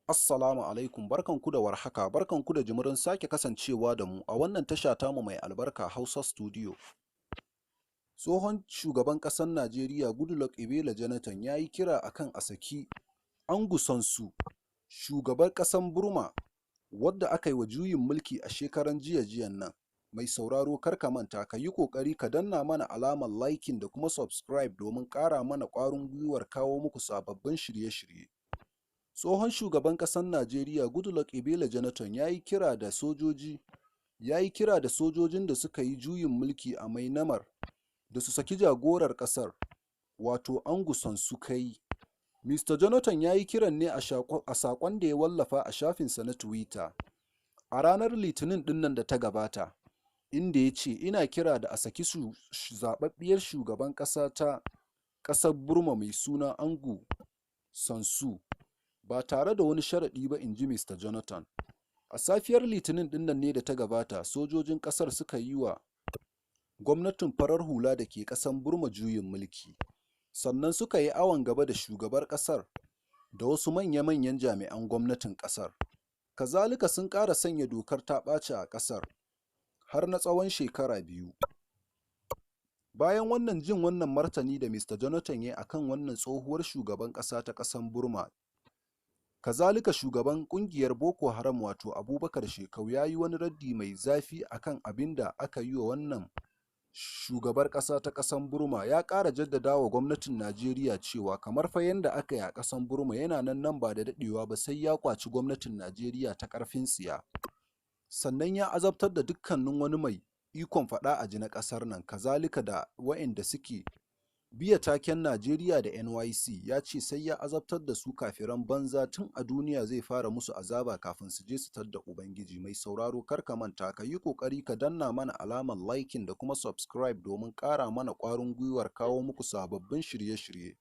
Assalamu alaikum, barkanku da warhaka, barkanku da jimirin sake kasancewa da mu a wannan tasha tamu mai albarka Hausa Studio. Tsohon shugaban ƙasar Najeriya Goodluck Ebele Jonathan ya yi kira akan a saki Aung San Suu, shugabar ƙasar Burma wadda aka yi wa juyin mulki a shekaran jiya-jiyan nan. Mai sauraro kar ka manta ka yi ƙoƙari ka danna mana alamar liking da kuma subscribe domin ƙara mana ƙwarin gwiwar kawo muku sababbin shirye-shirye. Tsohon shugaban ƙasar Najeriya Goodluck Ebele Jonathan ya yi kira da sojojin da suka yi juyin mulki a Myanmar da su saki jagorar ƙasar, wato Aung San Suu Kyi. Mr. Jonathan ya yi kiran ne a saƙon da ya wallafa a shafinsa na Twitter a ranar Litinin ɗinnan da ta gabata, inda ya ce, "Ina kira da a saki zaɓaɓɓiyar shugaban ƙasa ta ƙasar Burma mai suna Aung San Suu ba tare da wani sharaɗi ba," inji Mr. Jonathan. A safiyar Litinin ɗinnan ne da ta gabata, sojojin ƙasar suka yi wa gwamnatin farar hula da ke ƙasar Burma juyin mulki, sannan suka yi awon gaba da shugabar ƙasar da wasu manya-manyan jami'an gwamnatin ƙasar. Kazalika sun ƙara sanya dokar ta ɓaci a ƙasar har na tsawon shekara 2. Bayan jin wannan martani da Mr. Jonathan ya yi akan wannan tsohuwar shugaban ƙasa ta ƙasar Burma, kazalika shugaban ƙungiyar Boko Haram wato Abubakar Shekau ya yi wani raddi mai zafi akan abin da aka yi wa wannan shugabar ƙasa ta ƙasar Burma. Ya ƙara jaddadawa gwamnatin Najeriya cewa kamar fa yanda aka yi a ƙasar Burma yana nan ba da daɗewa ba sai ya ƙwaci gwamnatin Najeriya ta ƙarfin tsiya. Sannan ya azabtar da dukkanin wani mai ikon faɗa a ji na ƙasar nan, kazalika da waɗanda suke biya taken Najeriya da NYC. Ya ce sai ya azabtar da su kafiran banza tun a duniya zai fara musu azaba kafin su je su tadda Ubangiji. Mai sauraro kar ka manta ka yi ƙoƙari ka danna mana alamar liking da kuma subscribe domin ƙara mana ƙwarin gwiwar kawo muku sababbin shirye-shirye.